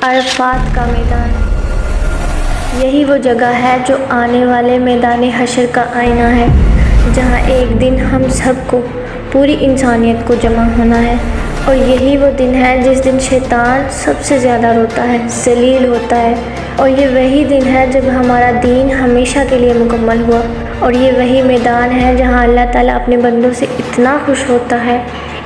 عرفات کا میدان، یہی وہ جگہ ہے جو آنے والے میدان حشر کا آئینہ ہے، جہاں ایک دن ہم سب کو، پوری انسانیت کو جمع ہونا ہے۔ اور یہی وہ دن ہے جس دن شیطان سب سے زیادہ روتا ہے، ذلیل ہوتا ہے۔ اور یہ وہی دن ہے جب ہمارا دین ہمیشہ کے لیے مکمل ہوا۔ اور یہ وہی میدان ہے جہاں اللہ تعالیٰ اپنے بندوں سے اتنا خوش ہوتا ہے،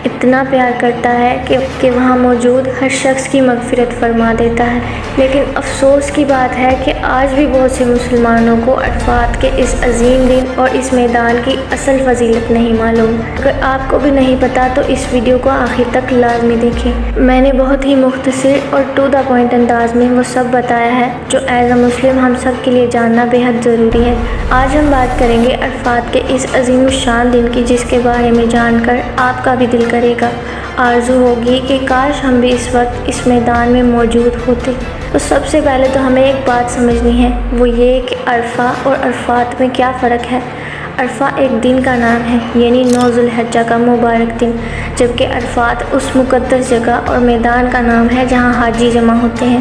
اتنا پیار کرتا ہے کہ وہاں موجود ہر شخص کی مغفرت فرما دیتا ہے۔ لیکن افسوس کی بات ہے کہ آج بھی بہت سے مسلمانوں کو عرفات کے اس عظیم دن اور اس میدان کی اصل فضیلت نہیں معلوم۔ اگر آپ کو بھی نہیں پتا تو اس ویڈیو کو آخر تک لازمی دیکھیں۔ میں نے بہت ہی مختصر اور ٹو دا پوائنٹ انداز میں وہ سب بتایا ہے جو ایز اے مسلم ہم سب کے لیے جاننا بے حد ضروری ہے۔ آج ہم بات کریں گے عرفات کے اس عظیم الشان دن کی، جس کے بارے میں جان کر آپ کا بھی دل کرے گا، آرزو ہوگی کہ کاش ہم بھی اس وقت اس میدان میں موجود ہوتے۔ تو سب سے پہلے تو ہمیں ایک بات سمجھنی ہے، وہ یہ کہ عرفہ اور عرفات میں کیا فرق ہے۔ عرفہ ایک دن کا نام ہے، یعنی 9 ذو الحجہ کا مبارک دن، جبکہ عرفات اس مقدس جگہ اور میدان کا نام ہے جہاں حاجی جمع ہوتے ہیں۔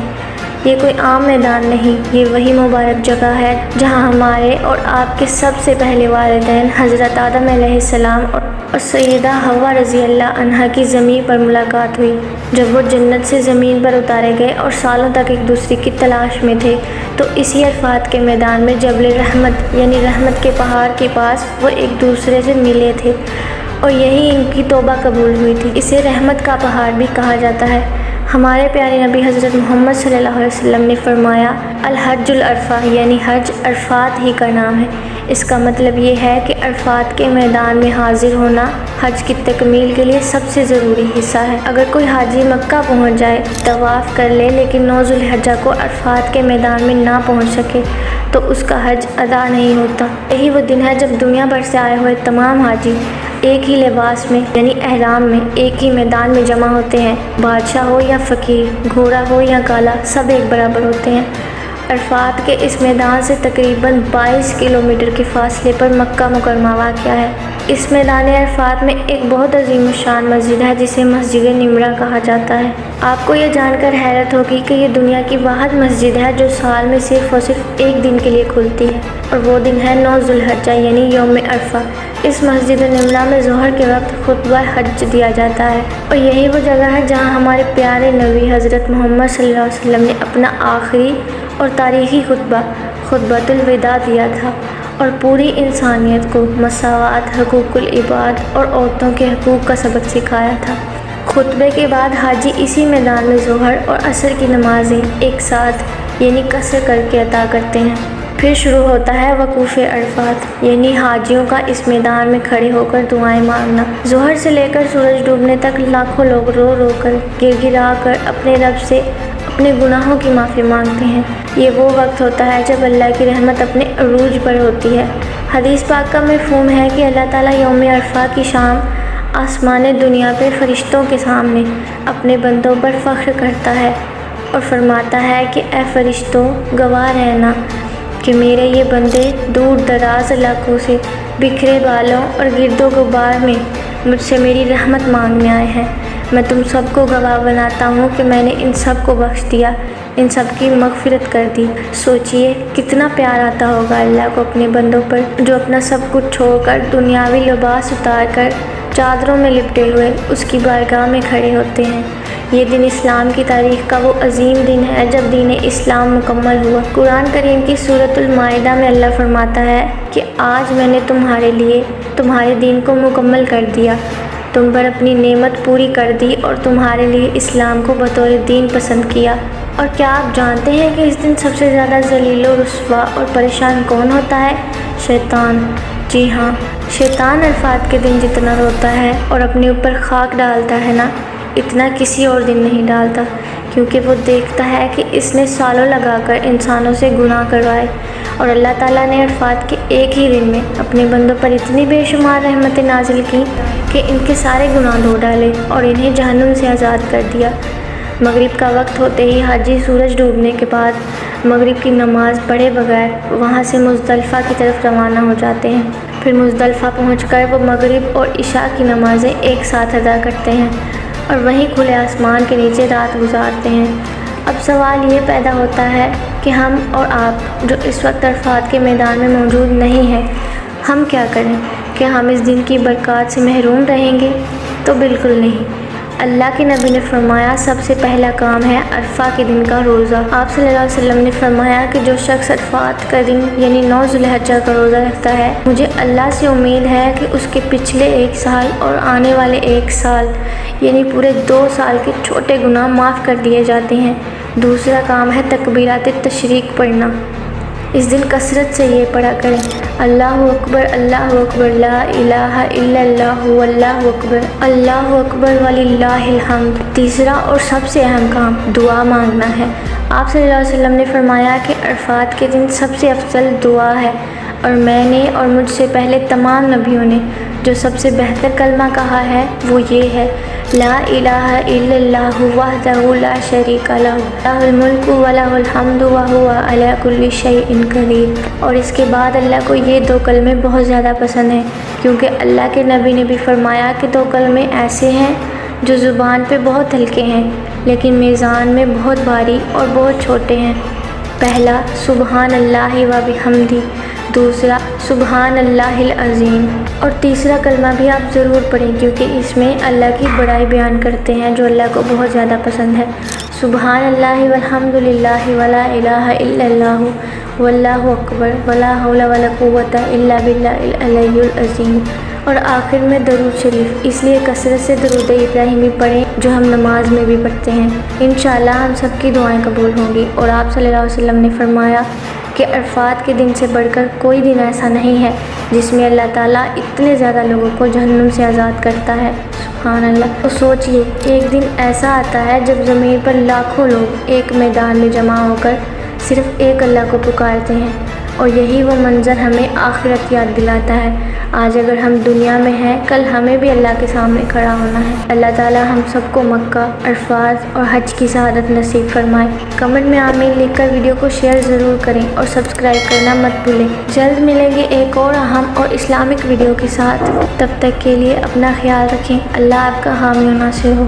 یہ کوئی عام میدان نہیں، یہ وہی مبارک جگہ ہے جہاں ہمارے اور آپ کے سب سے پہلے والدین حضرت آدم علیہ السلام اور سیدہ حوا رضی اللہ عنہا کی زمین پر ملاقات ہوئی۔ جب وہ جنت سے زمین پر اتارے گئے اور سالوں تک ایک دوسرے کی تلاش میں تھے، تو اسی عرفات کے میدان میں جبل رحمت یعنی رحمت کے پہاڑ کے پاس وہ ایک دوسرے سے ملے تھے، اور یہی ان کی توبہ قبول ہوئی تھی۔ اسے رحمت کا پہاڑ بھی کہا جاتا ہے۔ ہمارے پیارے نبی حضرت محمد صلی اللہ علیہ وسلم نے فرمایا، الحج العرفہ، یعنی حج عرفات ہی کا نام ہے۔ اس کا مطلب یہ ہے کہ عرفات کے میدان میں حاضر ہونا حج کی تکمیل کے لیے سب سے ضروری حصہ ہے۔ اگر کوئی حاجی مکہ پہنچ جائے، طواف کر لے، لیکن 9 ذو الحجہ کو عرفات کے میدان میں نہ پہنچ سکے تو اس کا حج ادا نہیں ہوتا۔ یہی وہ دن ہے جب دنیا بھر سے آئے ہوئے تمام حاجی ایک ہی لباس میں یعنی احرام میں ایک ہی میدان میں جمع ہوتے ہیں۔ بادشاہ ہو یا فقیر، گھوڑا ہو یا کالا، سب ایک برابر ہوتے ہیں۔ عرفات کے اس میدان سے تقریباً 22 کلومیٹر کے فاصلے پر مکہ مکرمہ واقع ہے۔ اس میدان عرفات میں ایک بہت عظیم الشان مسجد ہے جسے مسجد نمرہ کہا جاتا ہے۔ آپ کو یہ جان کر حیرت ہوگی کہ یہ دنیا کی واحد مسجد ہے جو سال میں صرف اور صرف ایک دن کے لیے کھلتی ہے، اور وہ دن ہے 9 ذو الحجہ یعنی یوم عرفہ۔ اس مسجد نمرہ میں ظہر کے وقت خطبہ حج دیا جاتا ہے، اور یہی وہ جگہ ہے جہاں ہمارے پیارے نبی حضرت محمد صلی اللہ علیہ وسلم نے اپنا آخری اور تاریخی خطبۃ الوداع دیا تھا، اور پوری انسانیت کو مساوات، حقوق العباد اور عورتوں کے حقوق کا سبق سکھایا تھا۔ خطبے کے بعد حاجی اسی میدان میں ظہر اور عصر کی نمازیں ایک ساتھ یعنی قصر کر کے ادا کرتے ہیں۔ پھر شروع ہوتا ہے وقوف عرفات، یعنی حاجیوں کا اس میدان میں کھڑے ہو کر دعائیں مانگنا۔ ظہر سے لے کر سورج ڈوبنے تک لاکھوں لوگ رو رو کر، گر گرا کر اپنے رب سے اپنے گناہوں کی معافی مانگتے ہیں۔ یہ وہ وقت ہوتا ہے جب اللہ کی رحمت اپنے عروج پر ہوتی ہے۔ حدیث پاک کا مفہوم ہے کہ اللہ تعالیٰ یوم عرفہ کی شام آسمان دنیا پہ فرشتوں کے سامنے اپنے بندوں پر فخر کرتا ہے اور فرماتا ہے کہ اے فرشتوں، گواہ رہنا کہ میرے یہ بندے دور دراز علاقوں سے بکھرے بالوں اور گرد و غبار میں مجھ سے میری رحمت مانگنے آئے ہیں۔ میں تم سب کو گواہ بناتا ہوں کہ میں نے ان سب کو بخش دیا، ان سب کی مغفرت کر دی۔ سوچئے کتنا پیار آتا ہوگا اللہ کو اپنے بندوں پر، جو اپنا سب کچھ چھوڑ کر، دنیاوی لباس اتار کر، چادروں میں لپٹے ہوئے اس کی بارگاہ میں کھڑے ہوتے ہیں۔ یہ دن اسلام کی تاریخ کا وہ عظیم دن ہے جب دین اسلام مکمل ہوا۔ قرآن کریم کی سورۃ المائدہ میں اللہ فرماتا ہے کہ آج میں نے تمہارے لیے تمہارے دین کو مکمل کر دیا، تم پر اپنی نعمت پوری کر دی اور تمہارے لیے اسلام کو بطور دین پسند کیا۔ اور کیا آپ جانتے ہیں کہ اس دن سب سے زیادہ ذلیل و رسوا اور پریشان کون ہوتا ہے؟ شیطان۔ جی ہاں، شیطان عرفات کے دن جتنا روتا ہے اور اپنے اوپر خاک ڈالتا ہے نا، اتنا کسی اور دن نہیں ڈالتا، کیونکہ وہ دیکھتا ہے کہ اس نے سالوں لگا کر انسانوں سے گناہ کروائے، اور اللہ تعالیٰ نے عرفات کے ایک ہی دن میں اپنے بندوں پر اتنی بے شمار رحمتیں نازل کی کہ ان کے سارے گناہ دھو ڈالے اور انہیں جہنم سے آزاد کر دیا۔ مغرب کا وقت ہوتے ہی حاجی سورج ڈوبنے کے بعد مغرب کی نماز پڑھے بغیر وہاں سے مزدلفہ کی طرف روانہ ہو جاتے ہیں۔ پھر مزدلفہ پہنچ کر وہ مغرب اور عشاء کی نمازیں ایک ساتھ ادا کرتے ہیں اور وہیں کھلے آسمان کے نیچے رات گزارتے ہیں۔ اب سوال یہ پیدا ہوتا ہے کہ ہم اور آپ جو اس وقت عرفات کے میدان میں موجود نہیں ہیں، ہم کیا کریں؟ کیا ہم اس دن کی برکات سے محروم رہیں گے؟ تو بالکل نہیں۔ اللہ کے نبی نے فرمایا سب سے پہلا کام ہے عرفہ کے دن کا روزہ۔ آپ صلی اللہ علیہ وسلم نے فرمایا کہ جو شخص عرفات کا دن یعنی 9 ذی الحجہ کا روزہ رکھتا ہے، مجھے اللہ سے امید ہے کہ اس کے پچھلے 1 سال اور آنے والے 1 سال یعنی پورے 2 سال کے چھوٹے گناہ معاف کر دیے جاتے ہیں۔ دوسرا کام ہے تکبیرات تشریق پڑھنا۔ اس دن کثرت سے یہ پڑھا کریں، اللہ اکبر لا الہ الا اللہ واللہ اکبر وللہ الحمد۔ تیسرا اور سب سے اہم کام دعا مانگنا ہے۔ آپ صلی اللہ علیہ وسلم نے فرمایا کہ عرفات کے دن سب سے افضل دعا ہے، اور میں نے اور مجھ سے پہلے تمام نبیوں نے جو سب سے بہتر کلمہ کہا ہے وہ یہ ہے، لا الہ الا اللہ وحدہ لا شریک لہ لہ الملک ولہ الحمد وہو علی کل شیء قدیر۔ اور اس کے بعد اللہ کو یہ 2 کلمے بہت زیادہ پسند ہیں، کیونکہ اللہ کے نبی نے بھی فرمایا کہ 2 کلمے ایسے ہیں جو زبان پہ بہت ہلکے ہیں لیکن میزان میں بہت بھاری اور بہت چھوٹے ہیں۔ پہلا سبحان اللہ و بحمدہ، دوسرا سبحان اللہ العظیم۔ اور تیسرا کلمہ بھی آپ ضرور پڑھیں کیونکہ اس میں اللہ کی بڑائی بیان کرتے ہیں جو اللہ کو بہت زیادہ پسند ہے۔ سبحان اللہ والحمد للہ ولا الہ الا اللہ واللہ اکبر ولا حول ولا قوۃ الا باللہ العلی العظیم۔ اور آخر میں درود شریف، اس لیے کثرت سے درود ابراہیمی پڑھیں جو ہم نماز میں بھی پڑھتے ہیں۔ انشاءاللہ ہم سب کی دعائیں قبول ہوں گی۔ اور آپ صلی اللہ علیہ وسلم نے فرمایا کہ عرفات کے دن سے بڑھ کر کوئی دن ایسا نہیں ہے جس میں اللہ تعالیٰ اتنے زیادہ لوگوں کو جہنم سے آزاد کرتا ہے۔ سبحان اللہ۔ تو سوچئے، ایک دن ایسا آتا ہے جب زمین پر لاکھوں لوگ ایک میدان میں جمع ہو کر صرف ایک اللہ کو پکارتے ہیں، اور یہی وہ منظر ہمیں آخرت یاد دلاتا ہے۔ آج اگر ہم دنیا میں ہیں، کل ہمیں بھی اللہ کے سامنے کھڑا ہونا ہے۔ اللہ تعالیٰ ہم سب کو مکہ، عرفات اور حج کی سعادت نصیب فرمائے۔ کمنٹ میں آمین لکھ کر ویڈیو کو شیئر ضرور کریں اور سبسکرائب کرنا مت بھولیں۔ جلد ملیں گے ایک اور اہم اور اسلامک ویڈیو کے ساتھ۔ تب تک کے لیے اپنا خیال رکھیں۔ اللہ آپ کا حامی و ناصر ہو۔